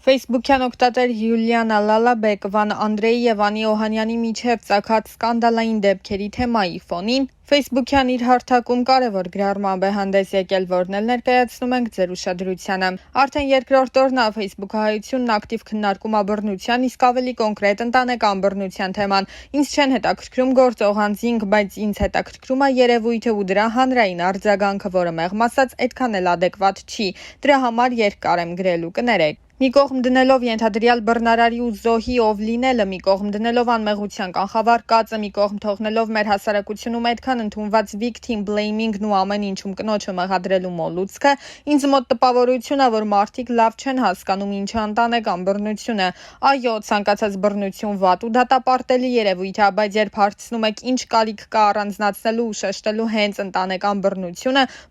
Facebook-յան օգտատեր Յուլիանա Լալաբեկովան Անդրեյ եւ Անի Օհանյանի միջև ծագած սկանդալային դեպքերի թեմայի ֆոնին Facebook-յան իր հարթակում կարևոր գրառմամբ է հանդես եկել, որն էլ ներկայացնում ենք ձեր ուշադրությանը։ Արդեն երկրորդ օրն է Facebook-հայությունն ակտիվ քննարկում է բռնության, իսկ ավելի կոնկրետ ընտանեկան բռնության թեման։ Ինձ չեն հետաքրքրում գործող անձինք, բայց ինձ հետաքրքրում է երևույթը ու դրա հանրային արձագանքը, որը մեղմ ասած այդքան էլ ադեկվատ չի։ Դրա համար երկար եմ գրելու, կներեք։ Մի կողմ դնելով ենթադրյալ բռնարարի ու զոհի ով լինելը, մի կողմ դնելով անմեղության կանխավար կածը, մի կողմ թողնելով մեր հասարակությունում այդքան ընդունված victim blaming-ն ու ամեն ինչում կնոջը մեղադրելու մոլուցքը, ինձ մոտ տպավորություն է, որ մարդիկ լավ չեն հասկանում ինչ է ընտանեկան բռնությունը։ Այո, ցանկացած բռնություն վատ ու դատապարտելի երևույթ է, բայց երբ հարցնում եք ինչ կարիք կա առանձնացնելու ու շեշտելու հենց ընտանեկան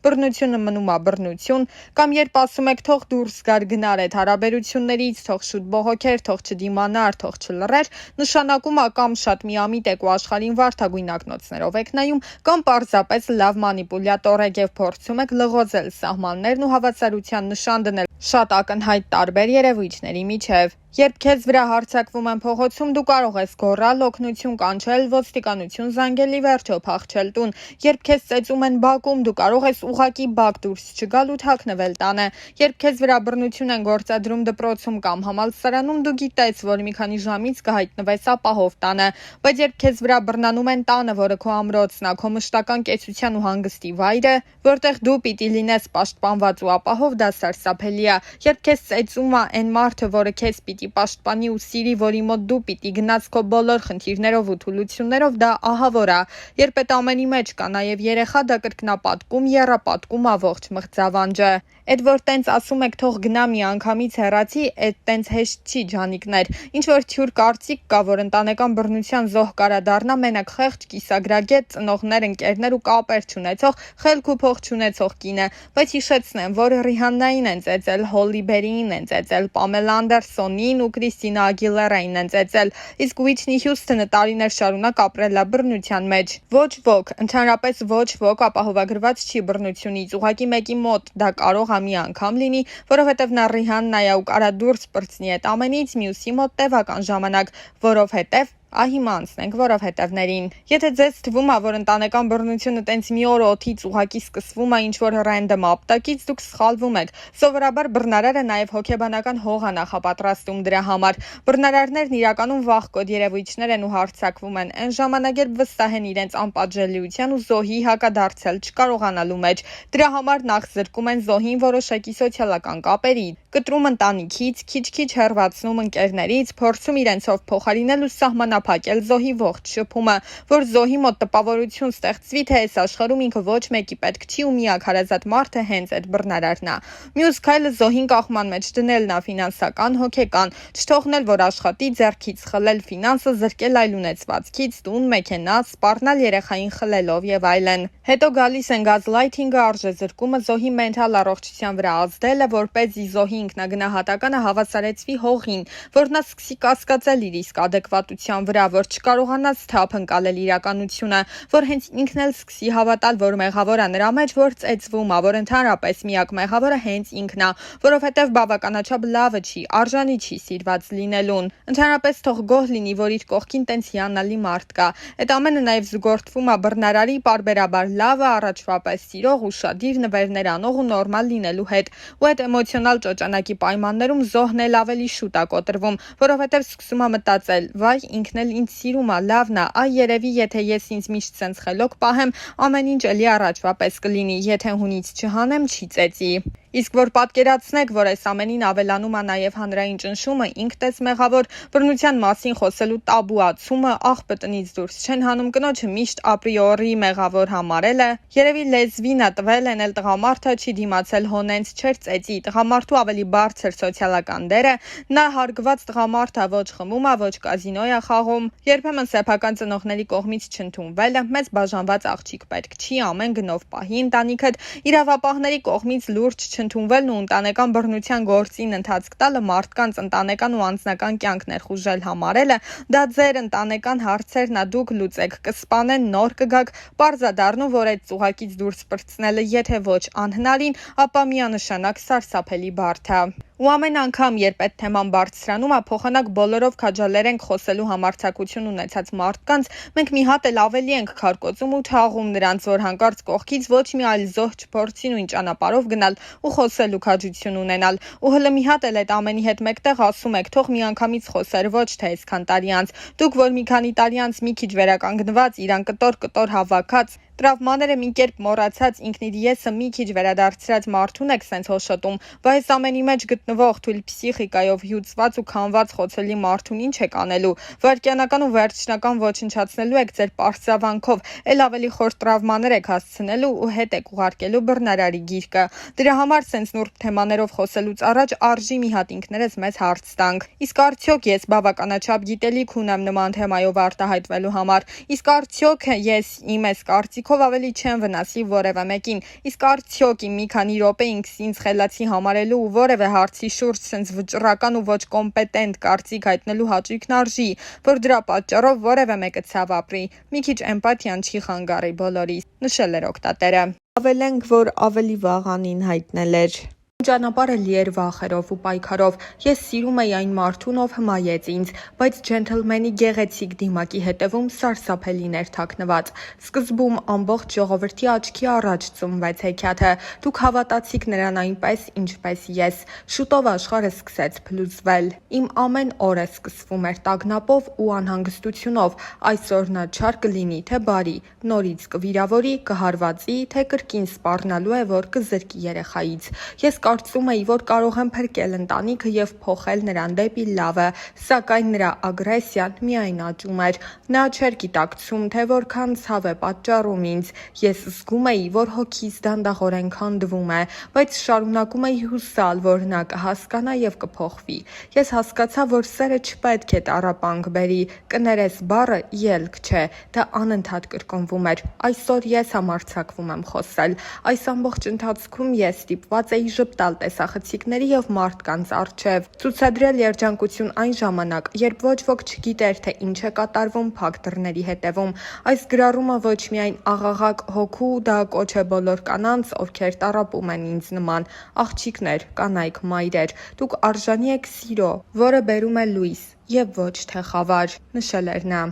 բռնությունը մնում է բռնություն, կամ երբ ասում եք թող դուրս գար գնար այդ հարաբերություններից, թող շուտ բողոքեր, թող չդիմանար, թող չլռեր, նշանակում է կամ շատ միամիտ եք ու աշխարհին վարդագույն ակնոցներով եք նայում, կամ պարզապես լավ մանիպուլյատոր եք եւ փորձում եք լղոզել սահմաններն ու հավասարության նշան դնել շատ ակնհայտ տարբեր երևույթների միջև։ Երբ քեզ վրա հարձակվում են փողոցում, դու կարող ես գոռալ, օգնություն կանչել, ոստիկանություն զանգել, ի վերջո փախչել տուն։ Երբ քեզ ծեծում են բակում, դու կարող ես ուղակի բակ դուրս չգալ ու թաքնվել տանը։ Երբ քեզ վրա բռնություն են գործադրում դպրոցում կամ համալսարանում, դու գիտես, որ մի քանի ժամից կհայտնվես ապահով տանը։ Բայց երբ քեզ վրա բռնանում են տանը, որը քո ամրոցն է, քո մշտական կեցության ու հանգստի վայրը, որտեղ դու պիտի լինես պաշտպանված ու ապահով, դա սարսափելի է։ Երբ քեզ ծեծում է այն մարդը, որը քեզ պիտի պաշտպանի ու սիրի, որի մոտ դու պիտի գնաս քո բոլոր խնդիրներով ու թուլություններով, դա ահավոր է։ Երբ այդ ամենի մեջ կա նաև երեխա, դա կրկնապատկում, եռապատկում է ողջ մղձավանջը։ Այդ որ տենց ասում եք թող գնա մի անգամից հեռացի, այդ տենց հեշտ չի, ջանիկներ։ Ինչ որ թյուր կարծիք կա, որ ընտանեկան բռնության զոհ կարա դառնա մենակ խեղճ, կիսագրագետ, ծնողներ, ընկերներ ու կապեր չունեցող, խելք ու փող չունեցող կինը, բայց հիշեցնեմ, որ Ռիհաննային են ծեծել, Հոլլի Բերիին են ծեծել, Պամելա Անդերսոնին ու Քրիստինա Ագիլերային են ծեծել, իսկ Ուիթնի Հյուսթոնը տարիներ շարունակ ապրել է բռնության մեջ։ Ոչ ոք, ընդհանրապես ոչ ոք ապահովագրված չի բռնությունից, ուղղակի մեկի մոտ դա կարող է մի անգամ լինի, որովհետև նա Ռիհաննա է ու կարա դուրս պրծնի այդ ամենից, մյուսի մոտ տևական ժամանակ, որովհետև հիմա անցնենք որովհետևներին։ Եթե ձեզ թվում է, որ ընտանեկան բռնությունը տենց մի օր օդից ուղակի սկսվում է ինչ-որ ռենդոմ ապտակից, դուք սխալվում եք։ Սովորաբար բռնարարը նաև հոգեբանական հող է նախապատրաստում դրա համար։ Բռնարարներն իրականում վախկոտ երևույթներ են ու հարձակվում են այն ժամանակ, երբ վստահ են իրենց անպատժելիության ու զոհի հակադարձել չկարողանալու մեջ։ Դրա համար նախ զրկում են զոհին որոշակի սոցիալական կապերի, կտրում ընտանիքից, քիչ-քիչ հեռացնում ընկերներից, փորձում իրենցով փոխարինել ու սահմանափակել զոհի ողջ շփումը, որ զոհի մոտ տպավորություն ստեղծվի, թե այս աշխարհում ինքը ոչ մեկի պետք չի ու միակ հարազատ մարդը հենց այդ բռնարարն է։ Մյուս քայլը զոհին կախման մեջ դնելն է ֆինանսական, հոգեկան, չթողնել, որ աշխատի, ձեռքից խլել ֆինանսը, զրկել այլ ունեցվածքից, տուն, մեքենա, սպառնալ երեխային խլելով եւ այլն։ Հետո գալիս են գազլայթինգը, արժեզրկումը, զոհի մենթալ առողջության վրա ազդելը, որպեսզի զոհի ինքնագնահատականը հավասարեցվի հողին, որ նա սկսի կասկածել իր իսկ ադեկվատության վրա, որ չկարողանա սթափ ընկալել իրականությունը, որ հենց ինքն էլ սկսի հավատալ, որ մեղավորը նրա մեջ, որ ծեծվում է, որ ընդհանրապես միակ մեղավորը հենց ինքն է, որովհետև բավականաչափ լավը չի, արժանի չի սիրված լինելուն։ Ընդհանրապես թող գոհ լինի, որ իր կողքին տենց հիանալի մարդ կա։ Այդ ամենը նաև զուգորդվում է բռնարարի պարբերաբար լավը, առաջվա պես սիրող, ուշադիր, նվերներ անող ու նորմալ լինելու հետ, ու այդ էմոցիոնալ ճոճանակի պայմաններում զոհն էլ ավելի շուտ է կոտրվում, որովհետև սկսում է մտածել, վայ, ինքն էլ ինձ սիրում է, լավն է, այ երևի եթե ես ինձ միշտ սենց խելոք պահեմ, ամեն ինչ էլի առաջվա պես կլինի, եթե հունից չհանեմ, չի ծեծի։ Իսկ որ պատկերացնեք, որ այս ամենին ավելանում է նաև հանրային ճնշումը, ինքտես մեղավոր, բռնության մասին խոսելու տաբուացումը, աղբը տնից դուրս չեն հանում, կնոջը միշտ ապրիորի մեղավոր համարելը, երևի լեզվին է տվել են էլ տղամարդը չի դիմացել հոնենց չէր ծեծի, տղամարդու ավելի բարձր սոցիալական դերը, նա հարգված տղամարդ է, ոչ խմում է, ոչ կազինո է խաղում, երբեմն սեփական ծնողների կողմից չընդունվելը, մեծ բաժանված աղջիկ պետք չի, ամեն գնով պահի ընտանիքդ, իրավապահների կողմից լուրջ չընդունվելն ու ընտանեկան բռնության գործին ընթացք տալը, մարդկանց ընտանեկան ու անձնական կյանք ներխուժել համարելը, դա ձեր ընտանեկան հարցերն ա, դուք լուծեք, կսպանեն, նոր կգաք, պարզ է դառնում, որ այդ ծուղակից դուրս պրծնելը եթե ոչ անհնարին, ապա միանշանակ սարսափելի բարդ է։ Ու ամեն անգամ, երբ այդ թեման բարձրանում է, փոխանակ բոլորով քաջալեր ենք խոսելու համարձակություն ունեցած մարդկանց, մենք մի հատ էլ ավելի ենք քարկոծում ու թաղում նրանց, որ հանկարծ կողքից ոչ մի այլ զոհ չփորձի նույն ճանապարհով գնալ ու խոսելու քաջություն ունենալ։ Ու հələ մի հատ էլ այդ ամենի հետ մեկտեղ ասում եք, թող միանգամից խոսեր, ոչ թե այսքան տարի անց։ Դուք, որ մի քանի տարի անց մի քիչ վերականգնված, իրան կտոր հավաքած, տրավմաները մի կերպ մոռացած, ինքն իր եսը մի քիչ վերադարձրած մարդուն եք սենց հոշոտում, բայց ամենի մեջ գտնվող թույլ փսիխիկայով հյուծված ու քանված խոցելի մարդուն ինչ եք անելու, վայրկյանական ու վերջնական ոչնչացնելու եք ձեր պարծավանքով, էլ ավելի խոր տրավմաներ եք հասցնելու ու հետ եք ուղարկելու բռնարարի գիրկը։ Դրա համար սենց նուրբ թեմաներով խոսելուց առաջ արժի մի հատ ինքներս մեզ հարց տանք։ Իսկ արդյոք ես բավականաչափ գիտելիք ունեմ նման թեմայով արտահայտվելու համար, իսկ արդյոք ես իմ այս կարծիքով ավելի չեմ վնասի որևէ մեկին, իսկ արդյոք իմ մի քանի րոպե ինձ խելացի համարելու ու որևէ հարցի շուրջ սենց վճռական ու ոչ կոմպետենտ կարծիք հայտնելու հաճույքն արժի, որ դրա պատճառով որևէ մեկը ցավ ապրի, մի քիչ էմպաթիան չի խանգարի բոլորիս, նշել էր օգտատերը։ Ավելենք, որ ավելի վաղանին հայտնել էր. Ճանապարհը լի էր վախերով ու պայքարով, ես սիրում էի այն մարդուն, ով հմայեց ինձ, բայց ջենթլմենի գեղեցիկ դիմակի հետևում սարսափելիներ թաքնված։ Սկզբում ամբողջ ժողովրդի աչքի առաջ ծնվեց հեքիաթը, դուք հավատացիք նրան այնպես, ինչպես ես։ Շուտով աշխարհը սկսեց փլուզվել։ Իմ ամեն օրը սկսվում էր տագնապով ու անհանգստությունով, այսօր նա չար կլինի, թե բարի, նորից կվիրավորի, կհարվածի, թե կրկին սպառնալու է, որ կզրկի երեխայից։ Ես կարծում էի, որ կարող եմ փրկել ընտանիքը և փոխել նրան դեպի լավը, սակայն նրա ագրեսիան միայն աճում էր։ Նա չէր գիտակցում, թե որքան ցավ է պատճառում ինձ։ Ես զգում էի, որ հոգիս դանդաղորեն քանդվում է, բայց շարունակում էի հուսալ, որ նա կհասկանա և կփոխվի։ Ես հասկացա, որ սերը չպետք է տառապանք բերի, կներես բառը ելք չէ, դա անընդհատ կրկնվում էր։ Այսօր ես համարձակվում եմ խոսել։ Այս ամբողջ ընթացքում ես ստիպված էի ժպտալ տեսախցիկների և մարդկանց առջև, ցուցադրել երջանկություն այն ժամանակ, երբ ոչ ոք չգիտեր, թե ինչ է կատարվում փակ դռների հետևում։ Այս գրառումը ոչ միայն աղաղակ հոգու, դա կոչ է բոլոր կանանց, ովքեր տառապում են ինձ նման, աղջիկներ, կանայք, մայրեր, դուք արժանի եք սիրո, որը բերում է լույս և ոչ թե խավար, նշել էր նա։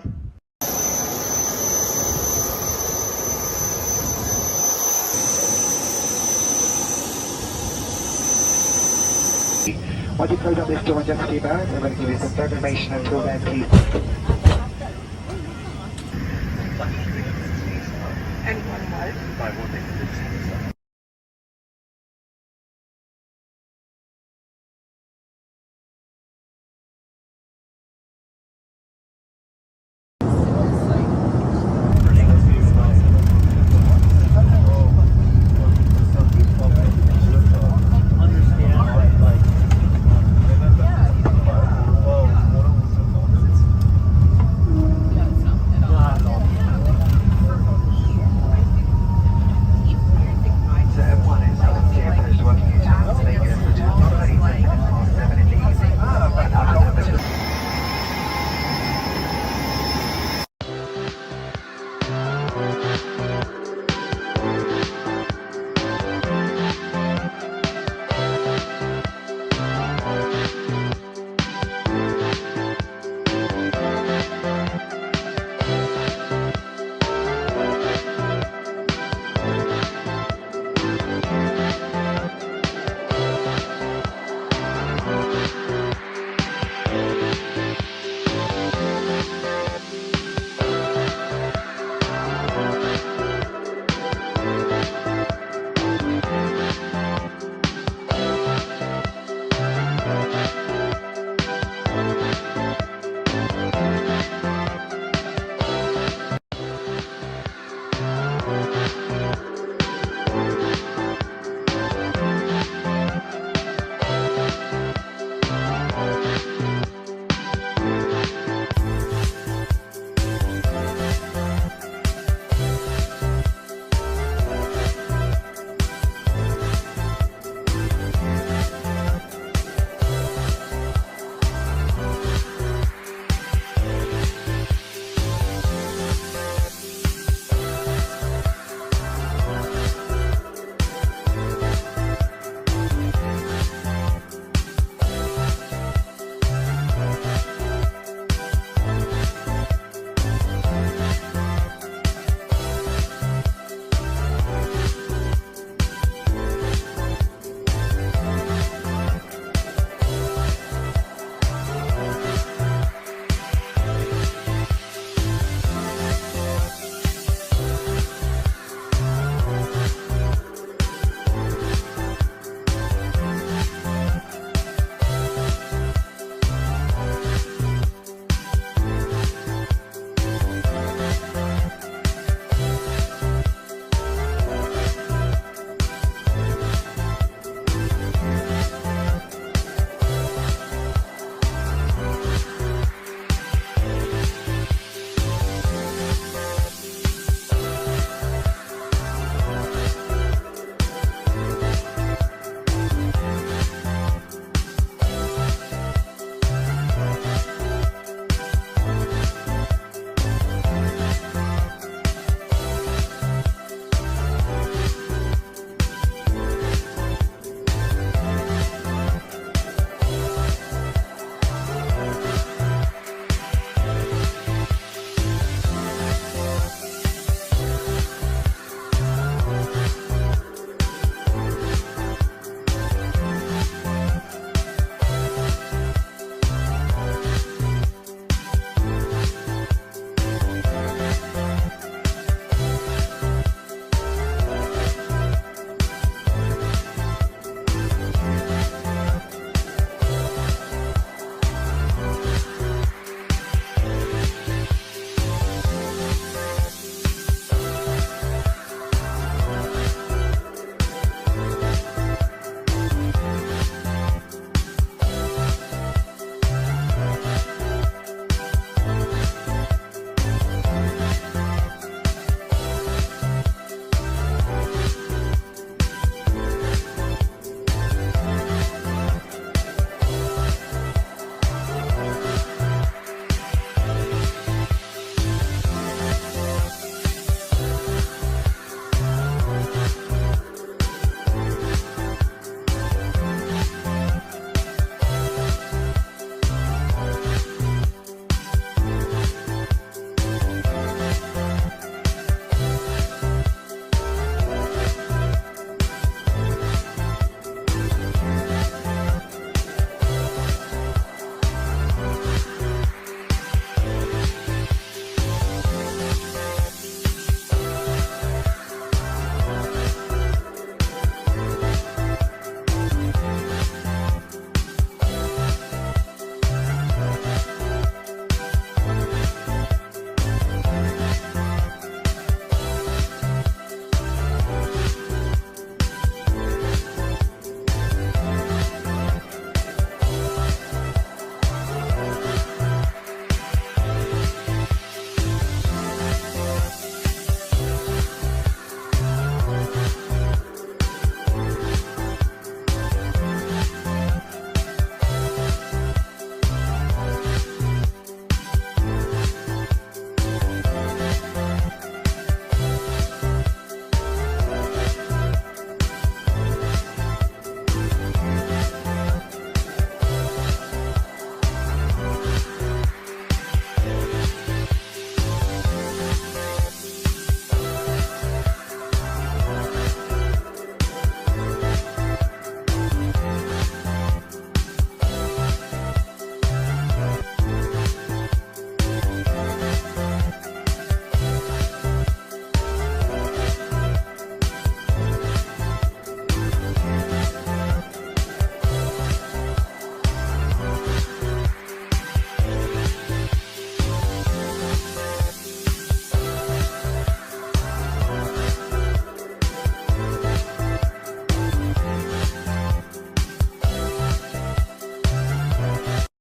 Once you close up this door and just keep out, I'm going to give you some information until then, please.